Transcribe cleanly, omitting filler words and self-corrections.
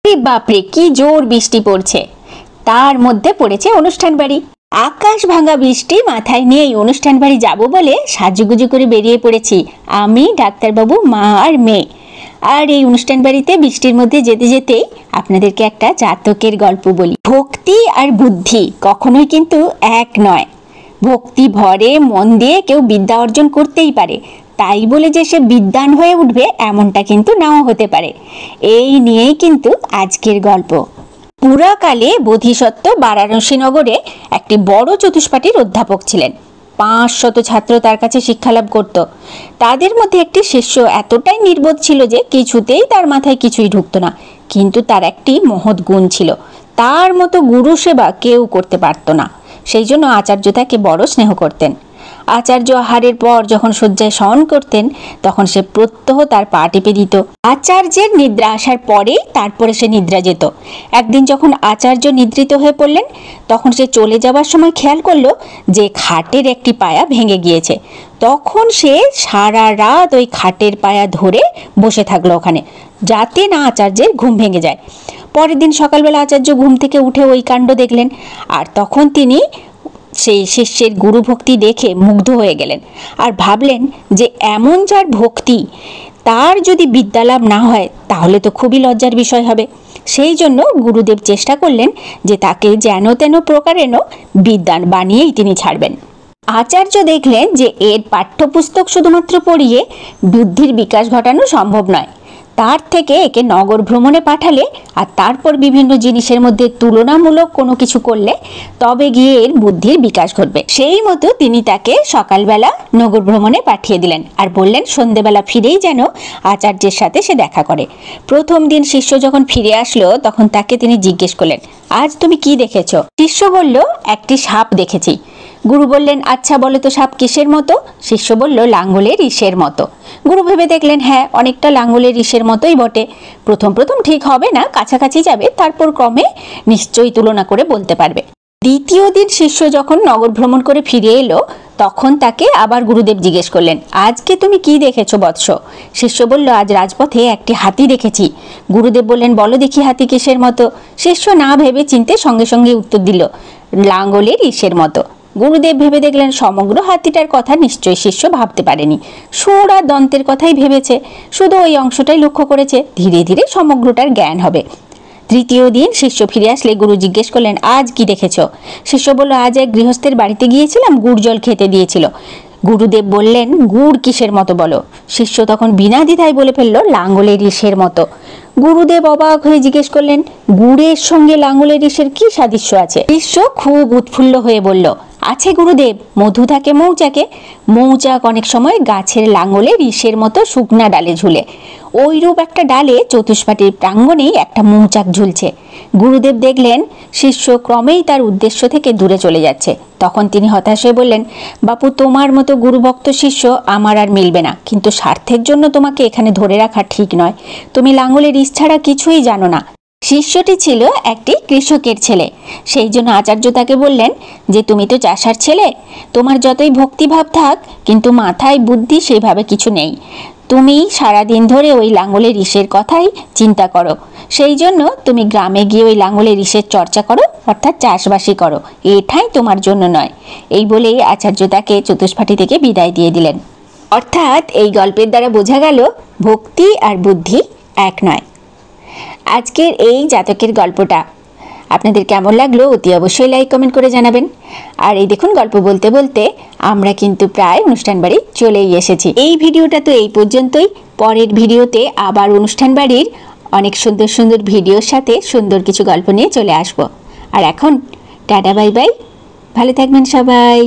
বাপরে কি জোর বৃষ্টি পড়ছে, তার মধ্যে পড়েছে অনুষ্ঠান বাড়ি। আকাশ ভাঙা বৃষ্টি মাথায় নিয়ে এই অনুষ্ঠান বাড়ি যাব বলে সাজুগুজু করে বেরিয়ে পড়েছি আমি, ডাক্তারবাবু, মা আর মেয়ে। আর এই অনুষ্ঠান বাড়িতে বৃষ্টির মধ্যে যেতে যেতেই আপনাদেরকে একটা জাতকের গল্প বলি। ভক্তি আর বুদ্ধি কখনোই কিন্তু এক নয়। ভক্তি ভরে মন দিয়ে কেউ বিদ্যা অর্জন করতেই পারে, তাই বলে যে সে বিদ্বান হয়ে উঠবে এমনটা কিন্তু নাও হতে পারে। এই নিয়েই কিন্তু আজকের গল্প। পুরাকালে বোধিসত্ত্ব বারাণসী নগরে একটি বড় চতুষ্পাঠীর অধ্যাপক ছিলেন। 500 ছাত্র তার কাছে শিক্ষালাভ করত। তাদের মধ্যে একটি শিষ্য এতটাই নির্বোধ ছিল যে কিছুতেই তার মাথায় কিছুই ঢুকতো না, কিন্তু তার একটি মহৎ গুণ ছিল, তার মতো গুরু সেবা কেউ করতে পারত না। সেই জন্য আচার্য তাকে বড় স্নেহ করতেন। আচার্য আহারের পর যখন শয্যায় শয়ন করতেন তখন সে প্রত্যহ তার পা টিপে দিত। আচার্যের নিদ্রা আসার পরেই তারপরে সে নিদ্রা যেত। একদিন যখন আচার্য নিদ্রিত হয়ে পড়লেন তখন সে চলে যাবার সময় খেয়াল করলো যে খাটের একটি পায়া ভেঙে গিয়েছে। তখন সে সারা রাত ওই খাটের পায়া ধরে বসে থাকলো ওখানে, যাতে না আচার্যের ঘুম ভেঙে যায়। পরের দিন সকালবেলা আচার্য ঘুম থেকে উঠে ওই কাণ্ড দেখলেন, আর তখন তিনি সেই শিষ্যের গুরু ভক্তি দেখে মুগ্ধ হয়ে গেলেন আর ভাবলেন যে এমন যার ভক্তি, তার যদি বিদ্যালাভ না হয় তাহলে তো খুবই লজ্জার বিষয় হবে। সেই জন্য গুরুদেব চেষ্টা করলেন যে তাকে যেন তেন প্রকারেণ বিদ্বান বানিয়েই তিনি ছাড়বেন। আচার্য দেখলেন যে এর পাঠ্যপুস্তক শুধুমাত্র পড়িয়ে বুদ্ধির বিকাশ ঘটানো সম্ভব নয়, তার থেকে একে নগর ভ্রমণে পাঠালে আর তারপর বিভিন্ন জিনিসের মধ্যে তুলনামূলক কোনো কিছু করলে তবে গিয়ে এর বুদ্ধির বিকাশ ঘটবে। সেই মতো তিনি তাকে সকালবেলা নগর ভ্রমণে পাঠিয়ে দিলেন আর বললেন সন্ধেবেলা ফিরেই যেন আচার্যের সাথে সে দেখা করে। প্রথম দিন শিষ্য যখন ফিরে আসলো তখন তাকে তিনি জিজ্ঞেস করলেন, আজ তুমি কি দেখেছ? শিষ্য বলল, একটি সাপ দেখেছি। গুরু বললেন, আচ্ছা বলো তো সাপ কিসের মতো? শিষ্য বলল, লাঙ্গলের ইসের মতো। গুরু ভেবে দেখলেন, হ্যাঁ অনেকটা লাঙ্গলের ইসের মতোই বটে। প্রথম প্রথম ঠিক হবে না, কাছাকাছি যাবে, তারপর ক্রমে নিশ্চয়ই তুলনা করে বলতে পারবে। দ্বিতীয় দিন শিষ্য যখন নগর ভ্রমণ করে ফিরে এলো তখন তাকে আবার গুরুদেব জিজ্ঞেস করলেন, আজকে তুমি কি দেখেছো বৎস? শিষ্য বলল, আজ রাজপথে একটি হাতি দেখেছি। গুরুদেব বললেন, বলো দেখি হাতি কিসের মতো? শিষ্য না ভেবে চিনতে সঙ্গে সঙ্গে উত্তর দিল, লাঙ্গলের ইসের মতো। গুরুদেব ভেবে দেখলেন সমগ্র হাতিটার কথা নিশ্চয়ই শিষ্য ভাবতে পারেনি, সুর আর দন্তের কথাই ভেবেছে, শুধু ওই অংশটাই লক্ষ্য করেছে, ধীরে ধীরে সমগ্রটার জ্ঞান হবে। তৃতীয় দিন শিষ্য ফিরে আসলে গুরু জিজ্ঞেস করলেন, আজ কি দেখেছ? শিষ্য বলল, আজ এক গৃহস্থের বাড়িতে গিয়েছিলাম, গুড় জল খেতে দিয়েছিল। গুরুদেব বললেন, গুড় কিসের মতো বলো? শিষ্য তখন বিনা দ্বিধায় বলে ফেলল, লাঙ্গলের ইসের মতো। গুরুদেব অবাক হয়ে জিজ্ঞেস করলেন, গুড়ের সঙ্গে লাঙ্গলের ইসের কি সাদৃশ্য আছে? শিষ্য খুব উৎফুল্ল হয়ে বলল, আছে গুরুদেব, মধু থাকে মৌচাকে, মৌচাক অনেক সময় গাছের লাঙ্গলের ইসের মতো শুকনা ডালে ঝুলে, ওইরূপ একটা ডালে চতুষ্পাঠীর প্রাঙ্গণেই একটা মৌচাক ঝুলছে। গুরুদেব দেখলেন শিষ্য ক্রমেই তার উদ্দেশ্য থেকে দূরে চলে যাচ্ছে। তখন তিনি হতাশ হয়ে বললেন, বাপু, তোমার মতো গুরুভক্ত শিষ্য আমার আর মিলবে না, কিন্তু স্বার্থের জন্য তোমাকে এখানে ধরে রাখা ঠিক নয়। তুমি লাঙ্গলের ইস ছাড়া কিছুই জানো না। শিষ্যটি ছিল একটি কৃষকের ছেলে, সেই জন্য আচার্য তাকে বললেন যে তুমি তো চাষার ছেলে, তোমার যতই ভক্তিভাব থাক কিন্তু মাথায় বুদ্ধি সেইভাবে কিছু নেই। তুমি সারাদিন ধরে ওই লাঙ্গলের ইসের কথাই চিন্তা করো, সেই জন্য তুমি গ্রামে গিয়ে ওই লাঙ্গলের ইসের চর্চা করো, অর্থাৎ চাষবাসই করো, এটাই তোমার জন্য নয়। এই বলেই আচার্য তাকে চতুষ্পাঠী থেকে বিদায় দিয়ে দিলেন। অর্থাৎ এই গল্পের দ্বারা বোঝা গেল ভক্তি আর বুদ্ধি এক নয়। আজকের এই জাতকের গল্পটা আপনাদের কেমন লাগলো অতি অবশ্যই লাইক কমেন্ট করে জানাবেন। আর এই দেখুন, গল্প বলতে বলতে আমরা কিন্তু প্রায় অনুষ্ঠান বাড়ি চলেই এসেছি। এই ভিডিওটা তো এই পর্যন্তই, পরের ভিডিওতে আবার অনুষ্ঠান বাড়ির অনেক সুন্দর সুন্দর ভিডিওর সাথে সুন্দর কিছু গল্প নিয়ে চলে আসব। আর এখন টাটা, বাই বাই, ভালো থাকবেন সবাই।